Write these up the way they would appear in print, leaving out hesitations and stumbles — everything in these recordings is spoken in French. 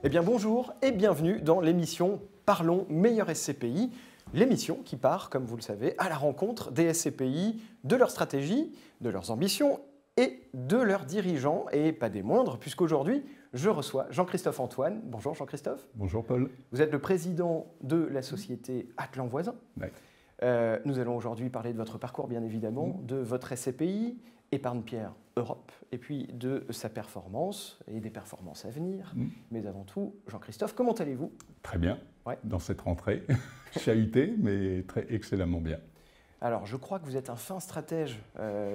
Eh bien bonjour et bienvenue dans l'émission Parlons Meilleur SCPI, l'émission qui part, comme vous le savez, à la rencontre des SCPI, de leurs stratégies, de leurs ambitions et de leurs dirigeants, et pas des moindres, puisqu'aujourd'hui, je reçois Jean-Christophe Antoine. Bonjour Jean-Christophe. Bonjour Paul. Vous êtes le président de la société Atlan Voisin. Ouais. Nous allons aujourd'hui parler de votre parcours, bien évidemment, de votre SCPI, Épargne-Pierre Europe, et puis de sa performance et des performances à venir. Mais avant tout, Jean-Christophe, comment allez-vous? Très bien, dans cette rentrée, chahuté, mais très excellemment bien. Alors, je crois que vous êtes un fin stratège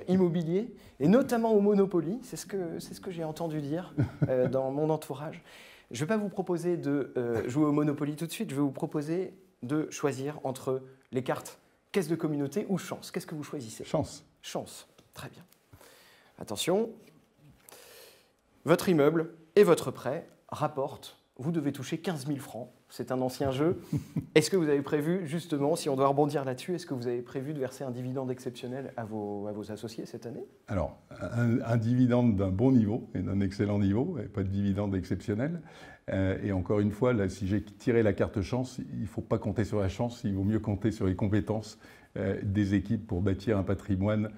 immobilier, et notamment au Monopoly, c'est ce que j'ai entendu dire dans mon entourage. Je ne vais pas vous proposer de jouer au Monopoly tout de suite, je vais vous proposer de choisir entre les cartes caisse de communauté ou chance. Qu'est-ce que vous choisissez? Chance. Chance, très bien. Attention, votre immeuble et votre prêt rapportent, vous devez toucher 15 000 francs. C'est un ancien jeu. Est-ce que vous avez prévu, justement, si on doit rebondir là-dessus, est-ce que vous avez prévu de verser un dividende exceptionnel à vos associés cette année? Alors, un dividende d'un bon niveau et d'un excellent niveau, et pas de dividende exceptionnel. Et encore une fois, là, si j'ai tiré la carte chance, il ne faut pas compter sur la chance, il vaut mieux compter sur les compétences des équipes pour bâtir un patrimoine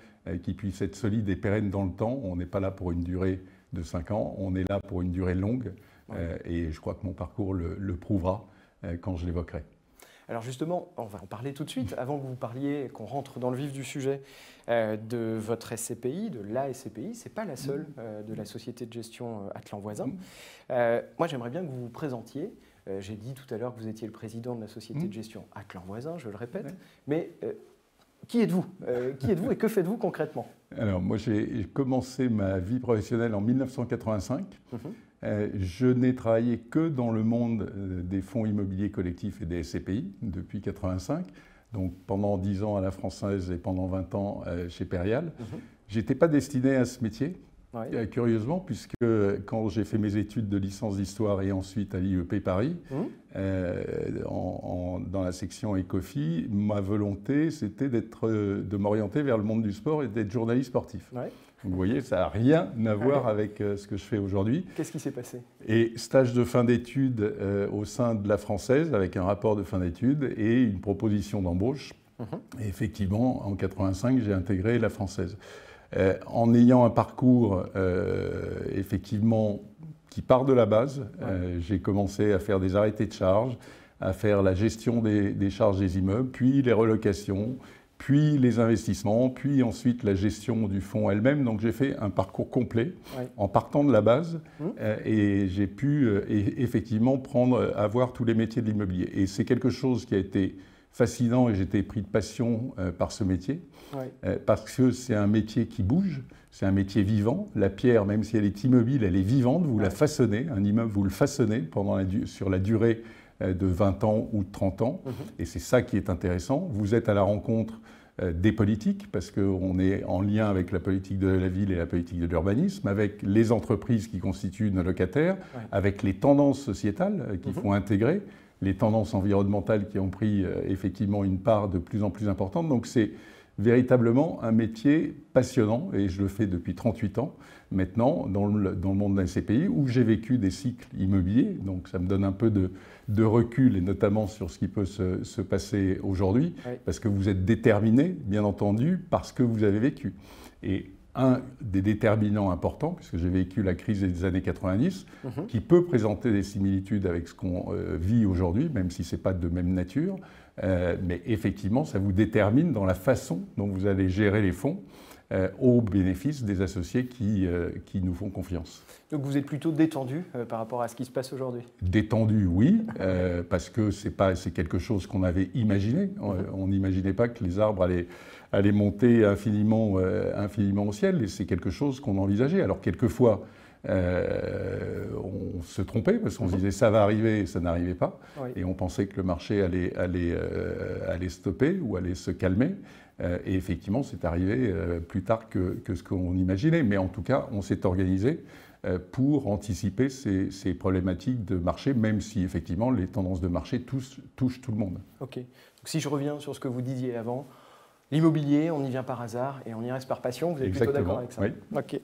qui puisse être solide et pérenne dans le temps. On n'est pas là pour une durée de 5 ans, on est là pour une durée longue. Et je crois que mon parcours le prouvera quand je l'évoquerai. Alors justement, on va en parler tout de suite. Avant que vous parliez, qu'on rentre dans le vif du sujet de votre SCPI, de la SCPI, ce n'est pas la seule de la société de gestion Atlan Voisin. Moi, j'aimerais bien que vous vous présentiez. J'ai dit tout à l'heure que vous étiez le président de la société de gestion Atlan Voisin, je le répète. Mais qui êtes-vous? Qui êtes-vous et que faites-vous concrètement? Alors, moi, j'ai commencé ma vie professionnelle en 1985. Je n'ai travaillé que dans le monde des fonds immobiliers collectifs et des SCPI depuis 1985. Donc, pendant 10 ans à la Française et pendant 20 ans chez Perial. Je n'étais pas destiné à ce métier. Curieusement, puisque quand j'ai fait mes études de licence d'histoire et ensuite à l'IEP Paris, dans la section Ecofi, ma volonté c'était de m'orienter vers le monde du sport et d'être journaliste sportif. Vous voyez, ça n'a rien à voir avec ce que je fais aujourd'hui. Qu'est-ce qui s'est passé? Et stage de fin d'études au sein de la Française avec un rapport de fin d'études et une proposition d'embauche. Et effectivement, en 1985, j'ai intégré la Française. En ayant un parcours effectivement qui part de la base, j'ai commencé à faire des arrêtés de charges, à faire la gestion des charges des immeubles, puis les relocations, puis les investissements, puis ensuite la gestion du fonds elle-même. Donc j'ai fait un parcours complet en partant de la base et j'ai pu effectivement avoir tous les métiers de l'immobilier. Et c'est quelque chose qui a été fascinant et j'étais pris de passion par ce métier, parce que c'est un métier qui bouge, c'est un métier vivant. La pierre, même si elle est immobile, elle est vivante, vous la façonnez, un immeuble vous le façonnez sur la durée de 20 ans ou de 30 ans, et c'est ça qui est intéressant. Vous êtes à la rencontre des politiques, parce qu'on est en lien avec la politique de la ville et la politique de l'urbanisme, avec les entreprises qui constituent nos locataires, avec les tendances sociétales qu'il faut intégrer, les tendances environnementales qui ont pris effectivement une part de plus en plus importante. Donc c'est véritablement un métier passionnant et je le fais depuis 38 ans maintenant dans le monde d'un SCPI où j'ai vécu des cycles immobiliers. Donc ça me donne un peu de recul et notamment sur ce qui peut se passer aujourd'hui parce que vous êtes déterminé, bien entendu, parce que vous avez vécu. Et un des déterminants importants, puisque j'ai vécu la crise des années 90, qui peut présenter des similitudes avec ce qu'on vit aujourd'hui, même si ce n'est pas de même nature, mais effectivement, ça vous détermine dans la façon dont vous allez gérer les fonds au bénéfice des associés qui nous font confiance. Donc vous êtes plutôt détendu par rapport à ce qui se passe aujourd'hui? Détendu, oui, parce que c'est quelque chose qu'on avait imaginé. On n'imaginait pas que les arbres allaient monter infiniment au ciel, et c'est quelque chose qu'on envisageait. Alors quelquefois, on se trompait parce qu'on se disait ça va arriver et ça n'arrivait pas, et on pensait que le marché allait stopper ou allait se calmer. Et effectivement, c'est arrivé plus tard que ce qu'on imaginait. Mais en tout cas, on s'est organisé pour anticiper ces problématiques de marché, même si effectivement les tendances de marché touchent tout le monde. Ok. Donc, si je reviens sur ce que vous disiez avant, L'immobilier, on y vient par hasard et on y reste par passion. Vous êtes plutôt d'accord avec ça? Oui. Ok.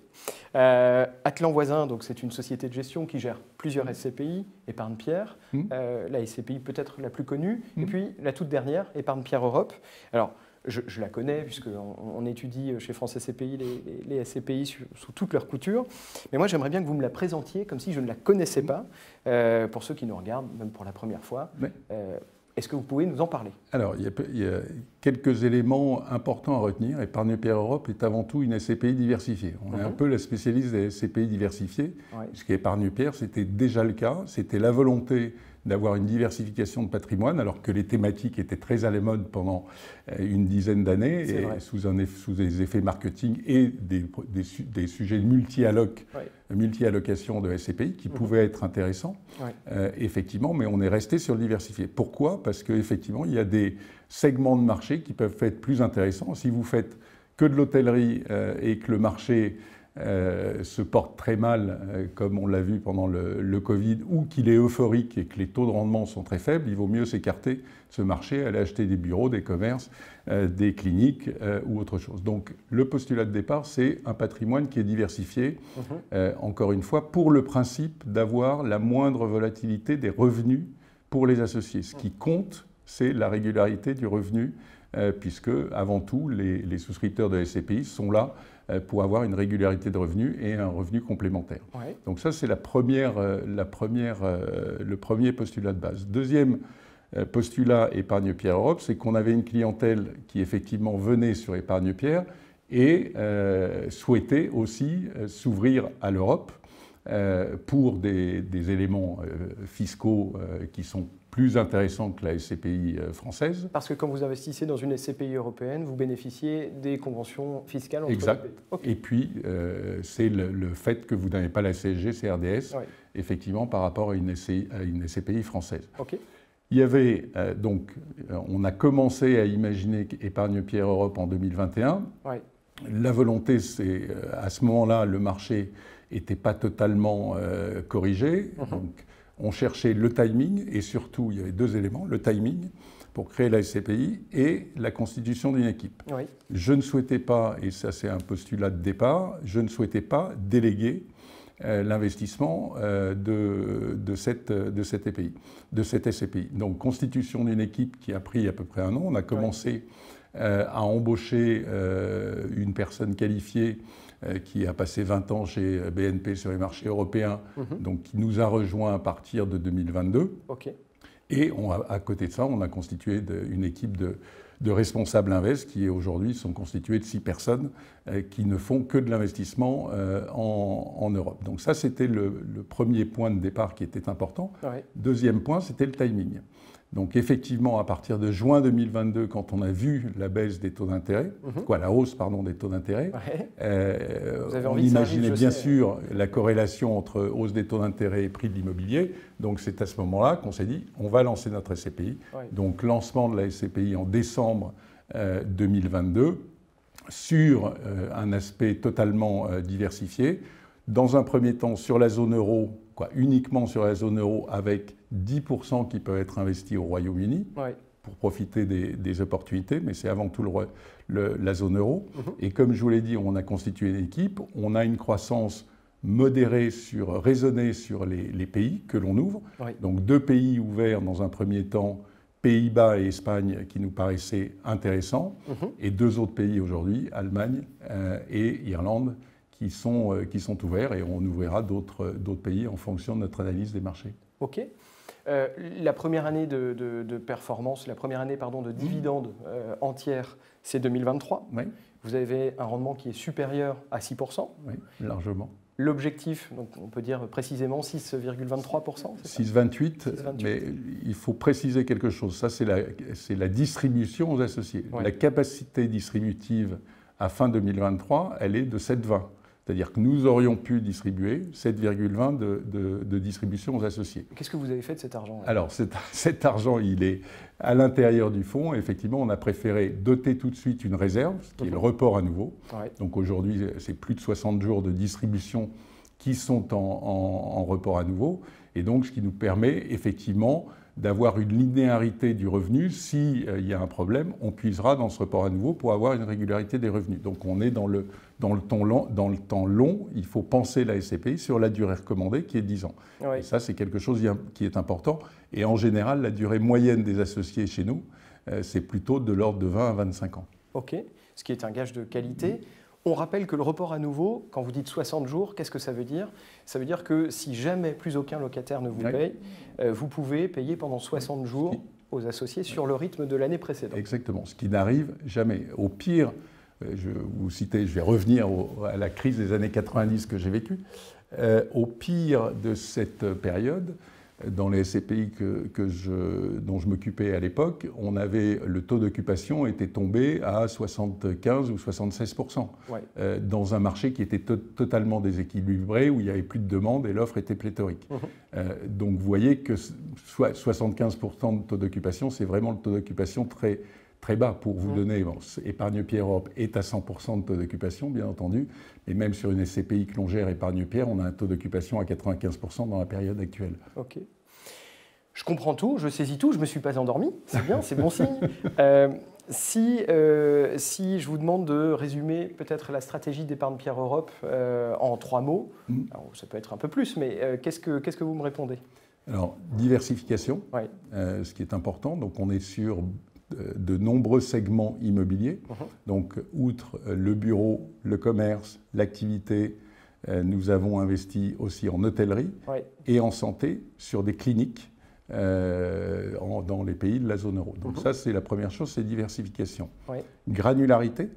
Atlan Voisin, donc c'est une société de gestion qui gère plusieurs SCPI, Épargne-Pierre, la SCPI peut-être la plus connue, et puis la toute dernière, Épargne-Pierre Europe. Alors, je la connais puisqu'on étudie chez France SCPI les SCPI sous toutes leurs coutures. Mais moi, j'aimerais bien que vous me la présentiez comme si je ne la connaissais pas, pour ceux qui nous regardent, même pour la première fois. Est-ce que vous pouvez nous en parler? Alors, il y a quelques éléments importants à retenir. Épargne-Pierre Europe est avant tout une SCPI diversifiée. On est un peu la spécialiste des SCPI diversifiées, puisque Épargne-Pierre, c'était déjà le cas. C'était la volonté d'avoir une diversification de patrimoine, alors que les thématiques étaient très à la mode pendant une dizaine d'années, sous des effets marketing et des sujets multi-allocation de SCPI qui pouvaient être intéressants, effectivement, mais on est resté sur le diversifié. Pourquoi? Parce qu'effectivement, il y a des segments de marché qui peuvent être plus intéressants. Si vous faites que de l'hôtellerie et que le marché se porte très mal, comme on l'a vu pendant le Covid, ou qu'il est euphorique et que les taux de rendement sont très faibles, il vaut mieux s'écarter de ce marché, aller acheter des bureaux, des commerces, des cliniques ou autre chose. Donc le postulat de départ, c'est un patrimoine qui est diversifié, encore une fois, pour le principe d'avoir la moindre volatilité des revenus pour les associés. Ce qui compte, c'est la régularité du revenu, puisque avant tout, les souscripteurs de SCPI sont là pour avoir une régularité de revenus et un revenu complémentaire. Donc ça, c'est le premier postulat de base. Deuxième postulat Épargne-Pierre Europe, c'est qu'on avait une clientèle qui effectivement venait sur Épargne-Pierre et souhaitait aussi s'ouvrir à l'Europe pour des éléments fiscaux qui sont plus intéressant que la SCPI française. Parce que quand vous investissez dans une SCPI européenne, vous bénéficiez des conventions fiscales entre exact. les pays. Et puis, c'est le fait que vous n'avez pas la CSG, CRDS, effectivement, par rapport à une SCPI française. Il y avait, donc, on a commencé à imaginer Épargne-Pierre Europe en 2021. La volonté, c'est, à ce moment-là, le marché n'était pas totalement corrigé. Donc, on cherchait le timing et surtout, il y avait deux éléments, le timing pour créer la SCPI et la constitution d'une équipe. Je ne souhaitais pas, et ça c'est un postulat de départ, je ne souhaitais pas déléguer l'investissement de cette SCPI. Donc constitution d'une équipe qui a pris à peu près un an. On a commencé à embaucher une personne qualifiée qui a passé 20 ans chez BNP sur les marchés européens, donc qui nous a rejoints à partir de 2022. Et à côté de ça, on a constitué une équipe de responsables invest qui aujourd'hui sont constitués de 6 personnes qui ne font que de l'investissement en Europe. Donc ça, c'était le premier point de départ qui était important. Deuxième point, c'était le timing. Donc effectivement, à partir de juin 2022, quand on a vu la baisse des taux d'intérêt, la hausse pardon, des taux d'intérêt, on imaginait bien sûr la corrélation entre hausse des taux d'intérêt et prix de l'immobilier. Donc c'est à ce moment-là qu'on s'est dit, on va lancer notre SCPI. Donc lancement de la SCPI en décembre 2022 sur un aspect totalement diversifié. Dans un premier temps sur la zone euro, uniquement sur la zone euro avec 10% qui peuvent être investis au Royaume-Uni pour profiter des opportunités, mais c'est avant tout la zone euro. Et comme je vous l'ai dit, on a constitué une équipe, on a une croissance modérée, raisonnée sur les pays que l'on ouvre. Donc 2 pays ouverts dans un premier temps, Pays-Bas et Espagne, qui nous paraissaient intéressants, et 2 autres pays aujourd'hui, Allemagne et Irlande, qui sont ouverts, et on ouvrira d'autres pays en fonction de notre analyse des marchés. La première année de performance, la première année de dividende entière, c'est 2023. Vous avez un rendement qui est supérieur à 6%. Oui, largement. L'objectif, donc on peut dire précisément 6,23%. 6,28, mais il faut préciser quelque chose. Ça, c'est la distribution aux associés. La capacité distributive à fin 2023, elle est de 7,20. C'est-à-dire que nous aurions pu distribuer 7,20 de distribution aux associés. Qu'est-ce que vous avez fait de cet argent? Alors, cet argent, il est à l'intérieur du fonds. Effectivement, on a préféré doter tout de suite une réserve, ce qui est le report à nouveau. Donc aujourd'hui, c'est plus de 60 jours de distribution qui sont en report à nouveau. Et donc, ce qui nous permet effectivement d'avoir une linéarité du revenu. S'il y a un problème, on puisera dans ce report à nouveau pour avoir une régularité des revenus. Donc on est dans le temps long, il faut penser la SCPI sur la durée recommandée qui est 10 ans. Oui. Et ça, c'est quelque chose qui est important. Et en général, la durée moyenne des associés chez nous, c'est plutôt de l'ordre de 20 à 25 ans. OK, ce qui est un gage de qualité. On rappelle que le report à nouveau, quand vous dites 60 jours, qu'est-ce que ça veut dire? Ça veut dire que si jamais plus aucun locataire ne vous paye, vous pouvez payer pendant 60 jours aux associés sur le rythme de l'année précédente. Exactement, ce qui n'arrive jamais. Au pire, je vais revenir à la crise des années 90 que j'ai vécue. Au pire de cette période, dans les SCPI dont je m'occupais à l'époque, le taux d'occupation était tombé à 75 ou 76%, dans un marché qui était totalement déséquilibré, où il n'y avait plus de demande et l'offre était pléthorique. Donc vous voyez que 75% de taux d'occupation, c'est vraiment le taux d'occupation très, très bas. Pour vous donner, Épargne Pierre Europe est à 100% de taux d'occupation, bien entendu, et même sur une SCPI que l'on gère, Épargne Pierre, on a un taux d'occupation à 95% dans la période actuelle. Ok. Je comprends tout, je saisis tout, je ne me suis pas endormi, c'est bien, c'est bon signe. Si je vous demande de résumer peut-être la stratégie d'Épargne Pierre Europe en 3 mots, alors, ça peut être un peu plus, mais qu'est-ce que vous me répondez? Alors, diversification, ce qui est important. Donc, on est sur de nombreux segments immobiliers. Donc, outre le bureau, le commerce, l'activité, nous avons investi aussi en hôtellerie et en santé sur des cliniques dans les pays de la zone euro. Donc ça, c'est la première chose, c'est diversification. Granularité,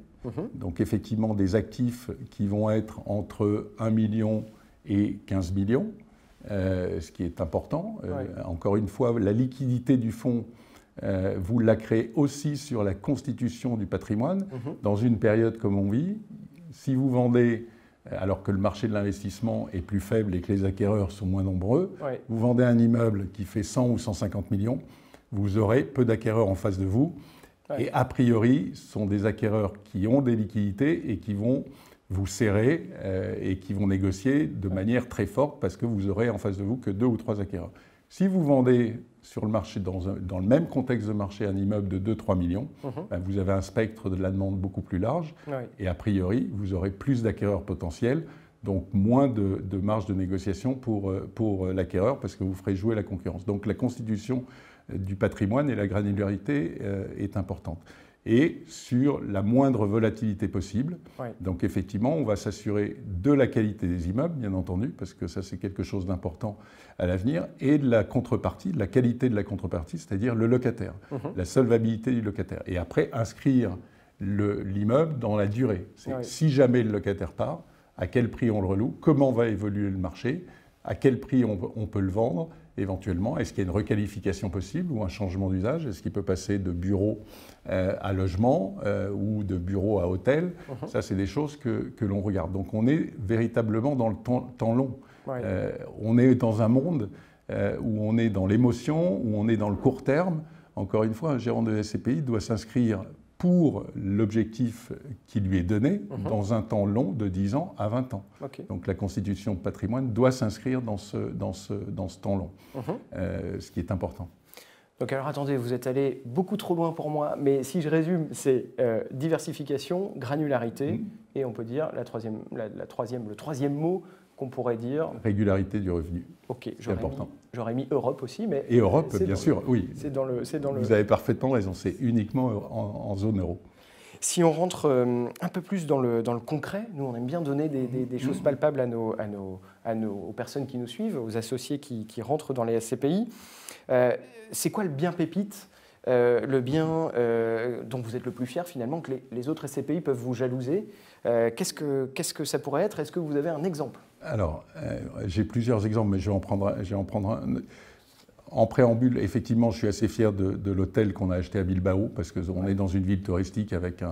donc effectivement des actifs qui vont être entre 1 million et 15 millions, ce qui est important. Encore une fois, la liquidité du fonds, vous la créez aussi sur la constitution du patrimoine. Dans une période comme on vit, si vous vendez, alors que le marché de l'investissement est plus faible et que les acquéreurs sont moins nombreux, vous vendez un immeuble qui fait 100 ou 150 millions, vous aurez peu d'acquéreurs en face de vous. Et a priori, ce sont des acquéreurs qui ont des liquidités et qui vont vous serrer et qui vont négocier de manière très forte parce que vous aurez en face de vous que 2 ou 3 acquéreurs. Si vous vendez sur le marché, dans le même contexte de marché, un immeuble de 2-3 millions, vous avez un spectre de la demande beaucoup plus large et a priori, vous aurez plus d'acquéreurs potentiels, donc moins de marge de négociation pour l'acquéreur parce que vous ferez jouer la concurrence. Donc la constitution du patrimoine et la granularité est importante. Et sur la moindre volatilité possible. Donc effectivement, on va s'assurer de la qualité des immeubles, bien entendu, parce que ça c'est quelque chose d'important à l'avenir, et de la contrepartie, de la qualité de la contrepartie, c'est-à-dire le locataire, la solvabilité du locataire. Et après, inscrire l'immeuble dans la durée. Si jamais le locataire part, à quel prix on le reloue, comment va évoluer le marché, à quel prix on peut le vendre, éventuellement. Est-ce qu'il y a une requalification possible ou un changement d'usage? Est-ce qu'il peut passer de bureau à logement ou de bureau à hôtel? Ça, c'est des choses que l'on regarde. Donc, on est véritablement dans le temps long. On est dans un monde où on est dans l'émotion, où on est dans le court terme. Encore une fois, un gérant de SCPI doit s'inscrire pour l'objectif qui lui est donné dans un temps long de 10 ans à 20 ans. Donc la constitution de patrimoine doit s'inscrire dans ce temps long, ce qui est important. Donc alors attendez, vous êtes allé beaucoup trop loin pour moi, mais si je résume, c'est diversification, granularité, et on peut dire le troisième mot qu'on pourrait dire... Régularité du revenu. Ok, j'aurais mis Europe aussi, mais... Et Europe, bien sûr, oui. C'est dans le... Vous avez parfaitement raison, c'est uniquement en zone euro. Si on rentre un peu plus dans le concret, nous on aime bien donner des choses palpables aux personnes qui nous suivent, aux associés qui rentrent dans les SCPI. C'est quoi le bien pépite, le bien dont vous êtes le plus fier finalement, que les autres SCPI peuvent vous jalouser? Qu'est-ce que ça pourrait être? Est-ce que vous avez un exemple? Alors, j'ai plusieurs exemples, mais je vais en prendre un. En préambule, effectivement, je suis assez fier de l'hôtel qu'on a acheté à Bilbao, parce qu'on est dans une ville touristique avec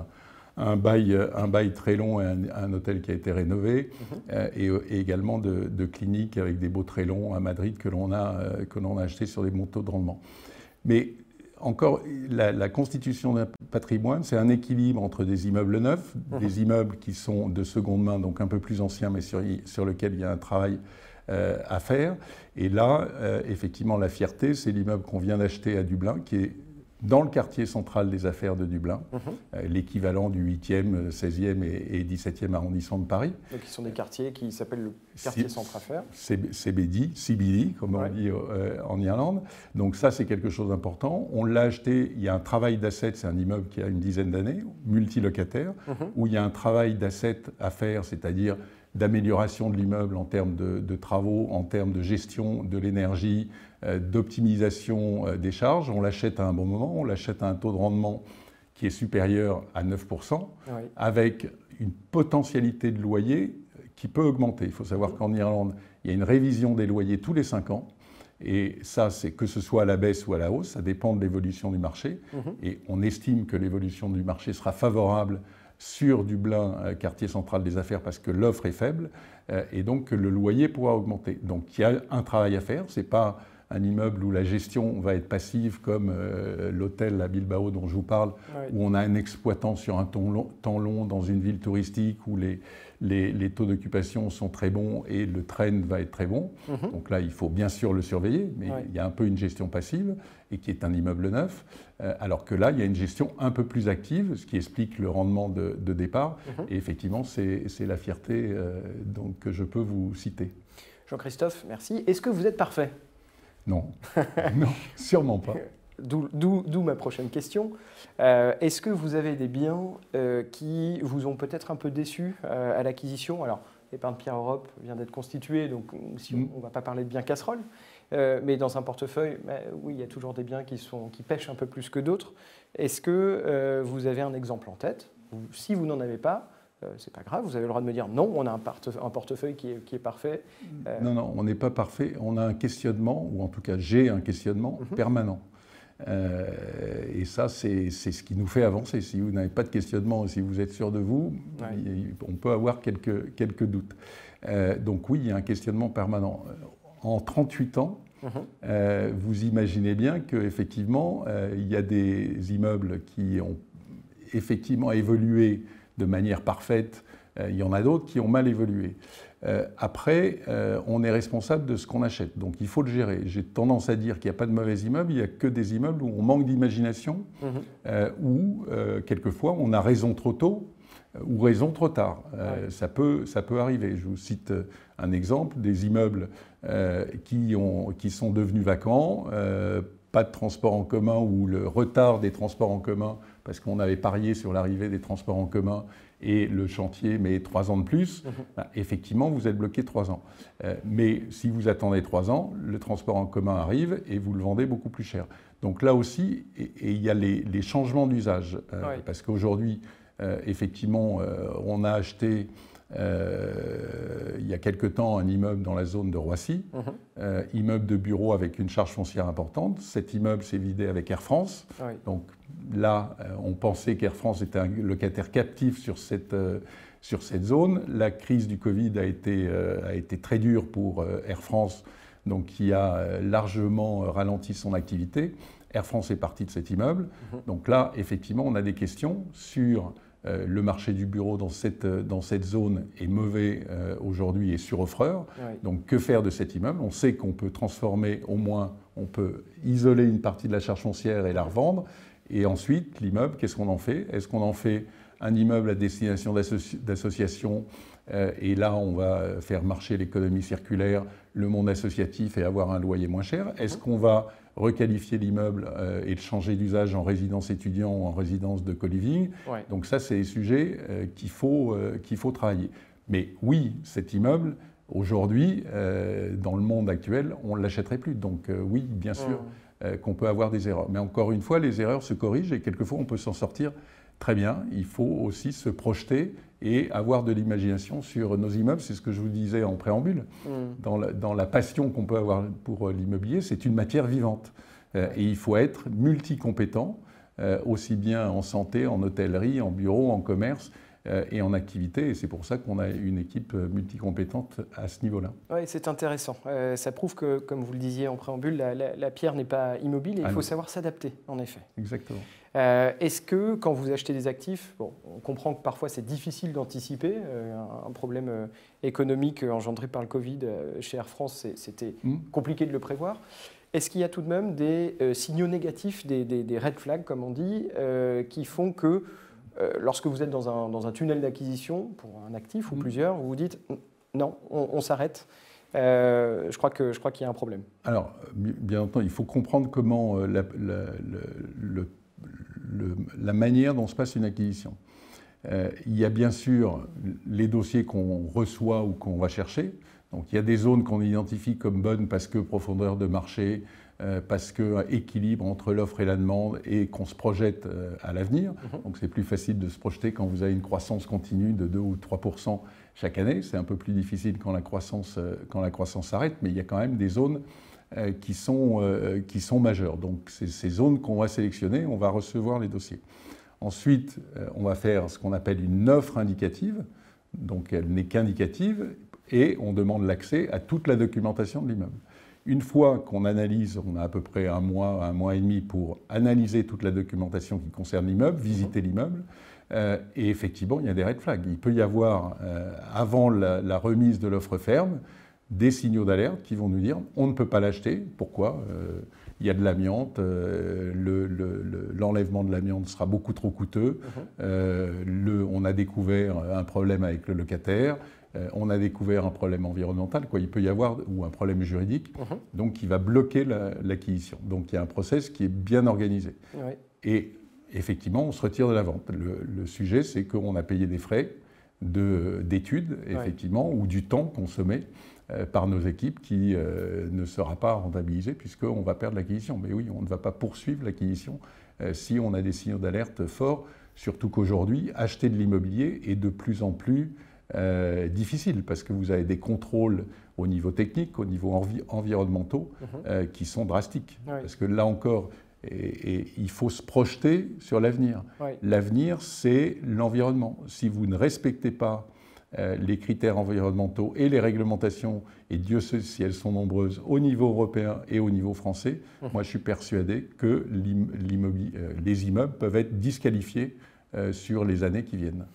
un bail très long et un hôtel qui a été rénové, et également de cliniques avec des baux très longs à Madrid que l'on a acheté sur des bons taux de rendement. Mais encore, la constitution d'un patrimoine, c'est un équilibre entre des immeubles neufs, des immeubles qui sont de seconde main, donc un peu plus anciens, mais sur lesquels il y a un travail à faire. Et là, effectivement, la fierté, c'est l'immeuble qu'on vient d'acheter à Dublin, qui est dans le quartier central des affaires de Dublin, l'équivalent du 8e, 16e et 17e arrondissement de Paris. Donc, ils sont des quartiers qui s'appellent le quartier centre affaires. CBD, comme on dit en Irlande. Donc ça, c'est quelque chose d'important. On l'a acheté, il y a un travail d'assets, c'est un immeuble qui a une dizaine d'années, multilocataire, où il y a un travail d'assets à faire, c'est-à-dire d'amélioration de l'immeuble en termes de travaux, en termes de gestion de l'énergie, d'optimisation des charges. On l'achète à un bon moment, on l'achète à un taux de rendement qui est supérieur à 9%, avec une potentialité de loyer qui peut augmenter. Il faut savoir qu'en Irlande, il y a une révision des loyers tous les 5 ans. Et ça, c'est que ce soit à la baisse ou à la hausse, ça dépend de l'évolution du marché. Et on estime que l'évolution du marché sera favorable sur Dublin, quartier central des affaires, parce que l'offre est faible, et donc que le loyer pourra augmenter. Donc il y a un travail à faire, ce n'est pas un immeuble où la gestion va être passive comme l'hôtel à Bilbao dont je vous parle, où on a un exploitant sur un temps long dans une ville touristique où les taux d'occupation sont très bons et le trend va être très bon. Donc là, il faut bien sûr le surveiller, mais il y a un peu une gestion passive et qui est un immeuble neuf, alors que là, il y a une gestion un peu plus active, ce qui explique le rendement de départ. Et effectivement, c'est la fierté donc, que je peux vous citer. Jean-Christophe, merci. Est-ce que vous êtes parfait ? Non, non, sûrement pas. D'où ma prochaine question. Est-ce que vous avez des biens qui vous ont peut-être un peu déçu à l'acquisition ? Alors, l'épargne Pierre Europe vient d'être constituée, donc si on ne va pas parler de biens casseroles, mais dans un portefeuille, oui, il y a toujours des biens qui pêchent un peu plus que d'autres. Est-ce que vous avez un exemple en tête ? Si vous n'en avez pas, c'est pas grave, vous avez le droit de me dire non, on a un portefeuille qui est parfait. Non, on n'est pas parfait. On a un questionnement, ou en tout cas j'ai un questionnement permanent. Et ça, c'est ce qui nous fait avancer. Si vous n'avez pas de questionnement, si vous êtes sûr de vous, on peut avoir quelques doutes. Donc oui, il y a un questionnement permanent. En 38 ans, vous imaginez bien qu'effectivement, il y a des immeubles qui ont effectivement évolué de manière parfaite, il y en a d'autres qui ont mal évolué. Après, on est responsable de ce qu'on achète, donc il faut le gérer. J'ai tendance à dire qu'il n'y a pas de mauvais immeubles, il n'y a que des immeubles où on manque d'imagination, où quelquefois on a raison trop tôt ou raison trop tard. Ça peut arriver. Je vous cite un exemple, des immeubles qui sont devenus vacants, pas de transport en commun ou le retard des transports en commun parce qu'on avait parié sur l'arrivée des transports en commun et le chantier met 3 ans de plus, effectivement, vous êtes bloqué 3 ans. Mais si vous attendez 3 ans, le transport en commun arrive et vous le vendez beaucoup plus cher. Donc là aussi, il y a les changements d'usage. Parce qu'aujourd'hui, effectivement, on a acheté il y a quelque temps un immeuble dans la zone de Roissy, immeuble de bureau avec une charge foncière importante. Cet immeuble s'est vidé avec Air France. Donc là, on pensait qu'Air France était un locataire captif sur cette zone. La crise du Covid a été très dure pour Air France, donc qui a largement ralenti son activité. Air France est parti de cet immeuble. Donc là, effectivement, on a des questions sur le marché du bureau dans cette zone est mauvais aujourd'hui et suroffreur. Donc que faire de cet immeuble ? On sait qu'on peut transformer, au moins on peut isoler une partie de la charge foncière et la revendre. Et ensuite, l'immeuble, qu'est-ce qu'on en fait ? Est-ce qu'on en fait un immeuble à destination d'associations et là, on va faire marcher l'économie circulaire, le monde associatif et avoir un loyer moins cher ? Est-ce qu'on va requalifier l'immeuble et le changer d'usage en résidence étudiant ou en résidence de co-living ? Donc ça, c'est des sujets qu'il faut travailler. Mais oui, cet immeuble, aujourd'hui, dans le monde actuel, on ne l'achèterait plus. Donc oui, bien sûr qu'on peut avoir des erreurs. Mais encore une fois, les erreurs se corrigent et quelquefois, on peut s'en sortir très bien. Il faut aussi se projeter et avoir de l'imagination sur nos immeubles. C'est ce que je vous disais en préambule. Dans la passion qu'on peut avoir pour l'immobilier, c'est une matière vivante. Et il faut être multicompétent, aussi bien en santé, en hôtellerie, en bureau, en commerce. et en activité. Et c'est pour ça qu'on a une équipe multicompétente à ce niveau-là. Oui, c'est intéressant. Ça prouve que, comme vous le disiez en préambule, la pierre n'est pas immobile et il faut savoir s'adapter, en effet. Exactement. Est-ce que, quand vous achetez des actifs, bon, on comprend que parfois c'est difficile d'anticiper, un problème économique engendré par le Covid chez Air France, c'était compliqué de le prévoir. Est-ce qu'il y a tout de même des signaux négatifs, des red flags, comme on dit, qui font que lorsque vous êtes dans un tunnel d'acquisition pour un actif ou plusieurs, vous vous dites non, on s'arrête, je crois qu'il y a un problème. Alors, bien entendu, il faut comprendre comment la manière dont se passe une acquisition. Il y a bien sûr les dossiers qu'on reçoit ou qu'on va chercher. Donc il y a des zones qu'on identifie comme bonnes parce que profondeur de marché, parce que équilibre entre l'offre et la demande et qu'on se projette à l'avenir. Donc c'est plus facile de se projeter quand vous avez une croissance continue de 2 ou 3% chaque année. C'est un peu plus difficile quand la croissance s'arrête, mais il y a quand même des zones qui sont majeures. Donc c'est ces zones qu'on va sélectionner, on va recevoir les dossiers. Ensuite, on va faire ce qu'on appelle une offre indicative. Donc elle n'est qu'indicative et on demande l'accès à toute la documentation de l'immeuble. Une fois qu'on analyse, on a à peu près un mois et demi pour analyser toute la documentation qui concerne l'immeuble, visiter l'immeuble. Et effectivement, il y a des red flags. Il peut y avoir, avant la remise de l'offre ferme, des signaux d'alerte qui vont nous dire on ne peut pas l'acheter. Pourquoi ? Il y a de l'amiante, l'enlèvement de l'amiante sera beaucoup trop coûteux. On a découvert un problème avec le locataire. On a découvert un problème environnemental, il peut y avoir, ou un problème juridique, donc qui va bloquer l'acquisition. Donc il y a un process qui est bien organisé. Oui. Et effectivement, on se retire de la vente. Le sujet, c'est qu'on a payé des frais d'études, effectivement, ou du temps consommé par nos équipes qui ne sera pas rentabilisé puisqu'on va perdre l'acquisition. Mais oui, on ne va pas poursuivre l'acquisition si on a des signaux d'alerte forts, surtout qu'aujourd'hui, acheter de l'immobilier est de plus en plus difficile parce que vous avez des contrôles au niveau technique, au niveau environnementaux qui sont drastiques. Oui. Parce que là encore, il faut se projeter sur l'avenir. Oui. L'avenir, c'est l'environnement. Si vous ne respectez pas les critères environnementaux et les réglementations, et Dieu sait si elles sont nombreuses, au niveau européen et au niveau français, moi je suis persuadé que les immeubles peuvent être disqualifiés sur les années qui viennent.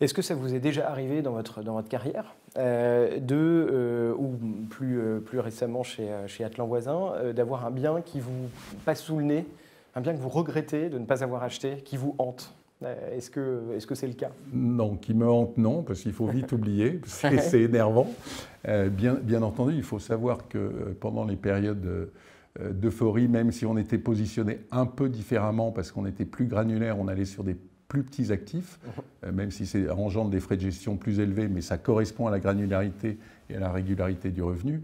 Est-ce que ça vous est déjà arrivé dans votre carrière, ou plus récemment chez Atlan Voisin, d'avoir un bien qui vous passe sous le nez, un bien que vous regrettez de ne pas avoir acheté, qui vous hante ? Est-ce que c'est le cas ? Non, qui me hante, non, parce qu'il faut vite oublier, c'est énervant. Bien entendu, il faut savoir que pendant les périodes d'euphorie, même si on était positionné un peu différemment, parce qu'on était plus granulaire, on allait sur des plus petits actifs, même si ça engendre des frais de gestion plus élevés, mais ça correspond à la granularité et à la régularité du revenu.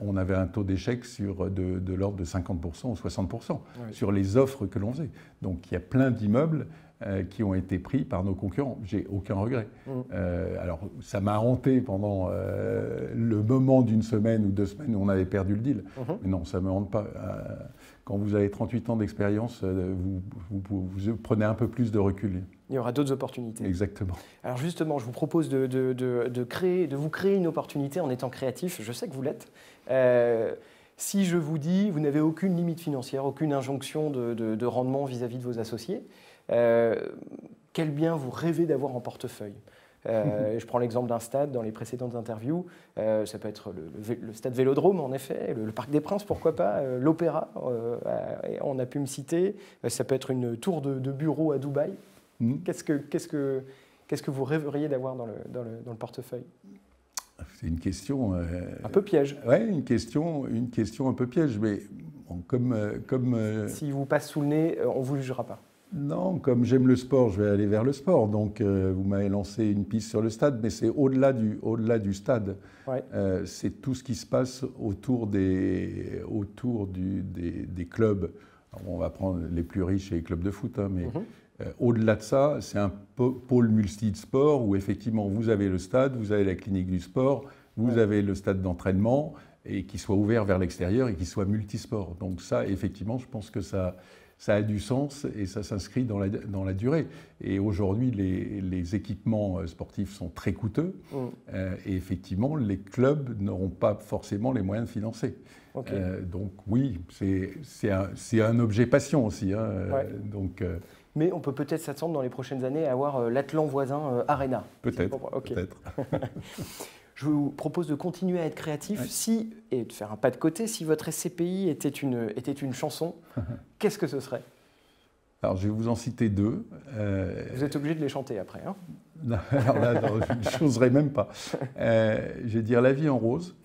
On avait un taux d'échec de l'ordre de 50% ou 60% sur les offres que l'on faisait. Donc il y a plein d'immeubles qui ont été pris par nos concurrents. J'ai aucun regret. Alors ça m'a hanté pendant le moment d'une semaine ou 2 semaines où on avait perdu le deal. Mais non, ça ne me hante pas. Quand vous avez 38 ans d'expérience, vous prenez un peu plus de recul. Il y aura d'autres opportunités. Exactement. Alors justement, je vous propose de vous créer une opportunité en étant créatif. Je sais que vous l'êtes. Si je vous dis, vous n'avez aucune limite financière, aucune injonction de rendement vis-à-vis de vos associés, quel bien vous rêvez d'avoir en portefeuille ? Je prends l'exemple d'un stade dans les précédentes interviews. Ça peut être le stade Vélodrome, en effet, le Parc des Princes, pourquoi pas, l'Opéra, on a pu me citer. Ça peut être une tour de bureau à Dubaï. Qu'est-ce que vous rêveriez d'avoir dans le portefeuille ? C'est une question... un peu piège. Oui, une question un peu piège, mais bon, comme s'il vous passe sous le nez, on ne vous jugera pas. Non, comme j'aime le sport, je vais aller vers le sport. Donc, vous m'avez lancé une piste sur le stade, mais c'est au-delà du stade. Ouais. C'est tout ce qui se passe autour des clubs. Alors, on va prendre les plus riches et les clubs de foot, hein, mais au-delà de ça, c'est un pôle multi-sport où effectivement vous avez le stade, vous avez la clinique du sport, vous avez le stade d'entraînement et qui soit ouvert vers l'extérieur et qui soit multisport. Donc ça, effectivement, je pense que ça ça a du sens et ça s'inscrit dans la durée. Et aujourd'hui, les équipements sportifs sont très coûteux et effectivement, les clubs n'auront pas forcément les moyens de financer. Okay. Donc oui, c'est un objet passion aussi. Hein, mais on peut peut-être s'attendre dans les prochaines années à avoir l'Atlan Voisin Arena. Peut-être. Okay. Peut-être. Je vous propose de continuer à être créatif et de faire un pas de côté. Si votre SCPI était une chanson, qu'est-ce que ce serait? Alors, je vais vous en citer deux. Vous êtes obligé de les chanter après. Hein? Non, alors là, je n'oserais même pas. Je vais dire La vie en rose.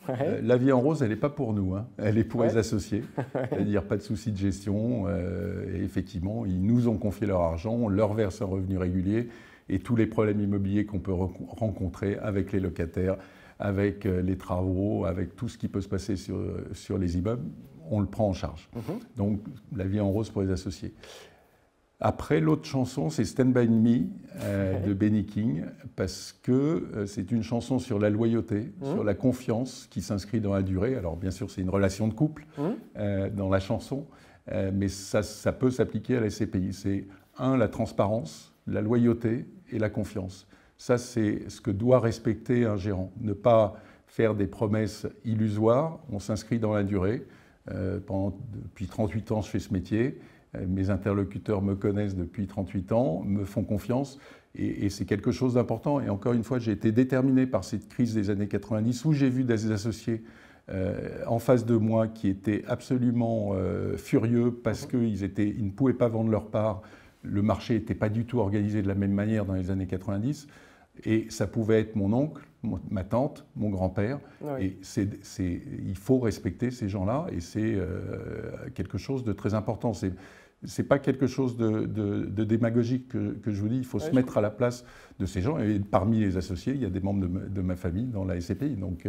La vie en rose, elle n'est pas pour nous, hein. Elle est pour les associés. C'est-à-dire pas de souci de gestion. Et effectivement, ils nous ont confié leur argent, on leur verse un revenu régulier. Et tous les problèmes immobiliers qu'on peut rencontrer avec les locataires, avec les travaux, avec tout ce qui peut se passer sur les immeubles, on le prend en charge. Donc, La vie en rose pour les associés. Après, l'autre chanson, c'est Stand By Me de Benny King, parce que c'est une chanson sur la loyauté, sur la confiance qui s'inscrit dans la durée. Alors, bien sûr, c'est une relation de couple dans la chanson, mais ça peut s'appliquer à la SCPI. C'est la transparence, la loyauté et la confiance. Ça, c'est ce que doit respecter un gérant. Ne pas faire des promesses illusoires. On s'inscrit dans la durée. Depuis 38 ans, je fais ce métier. Mes interlocuteurs me connaissent depuis 38 ans, me font confiance. Et c'est quelque chose d'important. Et encore une fois, j'ai été déterminé par cette crise des années 90 où j'ai vu des associés en face de moi qui étaient absolument furieux parce qu'ils ne pouvaient pas vendre leur part. Le marché n'était pas du tout organisé de la même manière dans les années 90. Et ça pouvait être mon oncle, ma tante, mon grand-père. Oui. Et il faut respecter ces gens-là. Et c'est quelque chose de très important. C'est pas quelque chose de démagogique que je vous dis. Il faut se mettre à la place de ces gens. Et parmi les associés, il y a des membres de ma famille dans la SCPI. Donc,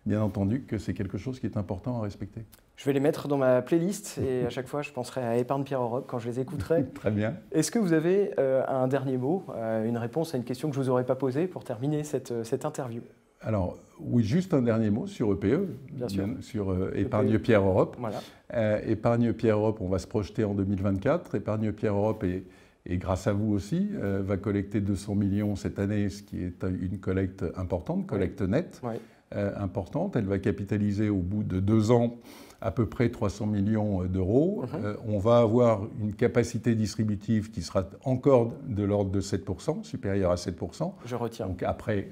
bien entendu que c'est quelque chose qui est important à respecter. Je vais les mettre dans ma playlist et à chaque fois, je penserai à Épargne Pierre Europe quand je les écouterai. Très bien. Est-ce que vous avez un dernier mot, une réponse à une question que je ne vous aurais pas posée pour terminer cette interview? Alors, oui, juste un dernier mot sur EPE, bien sûr. Sur Épargne Pierre Europe. Voilà. Épargne Pierre Europe, on va se projeter en 2024. Épargne Pierre Europe, et grâce à vous aussi, va collecter 200 millions cette année, ce qui est une collecte importante, collecte nette importante. Elle va capitaliser au bout de 2 ans à peu près 300 millions d'euros. On va avoir une capacité distributive qui sera encore de l'ordre de 7%, supérieure à 7%. Je retiens. Donc après,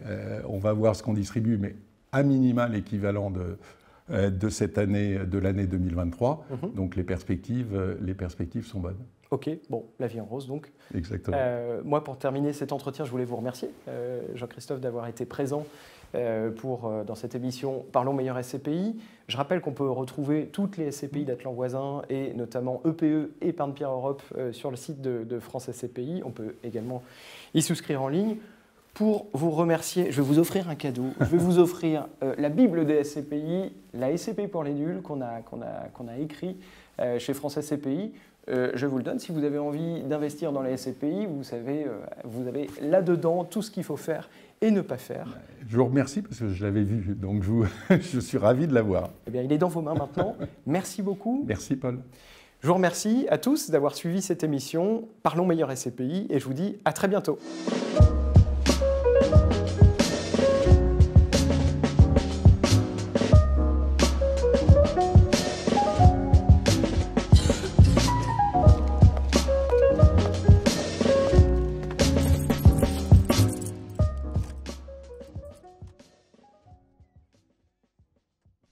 on va voir ce qu'on distribue, mais à minima l'équivalent de cette année, de l'année 2023. Donc les perspectives sont bonnes. Ok, bon, La vie en rose donc. Exactement. Moi, pour terminer cet entretien, je voulais vous remercier, Jean-Christophe, d'avoir été présent dans cette émission Parlons Meilleur SCPI. Je rappelle qu'on peut retrouver toutes les SCPI d'Atlan Voisin et notamment EPE et Épargne Pierre Europe sur le site de France SCPI. On peut également y souscrire en ligne. Pour vous remercier, je vais vous offrir un cadeau. Je vais vous offrir la Bible des SCPI, la SCPI pour les nuls qu'on a écrit chez France SCPI. Je vous le donne, si vous avez envie d'investir dans la SCPI, vous avez là-dedans tout ce qu'il faut faire et ne pas faire. Je vous remercie parce que je l'avais vu, donc je suis ravi de l'avoir. Eh bien, il est dans vos mains maintenant. Merci beaucoup. Merci Paul. Je vous remercie à tous d'avoir suivi cette émission Parlons Meilleur SCPI et je vous dis à très bientôt.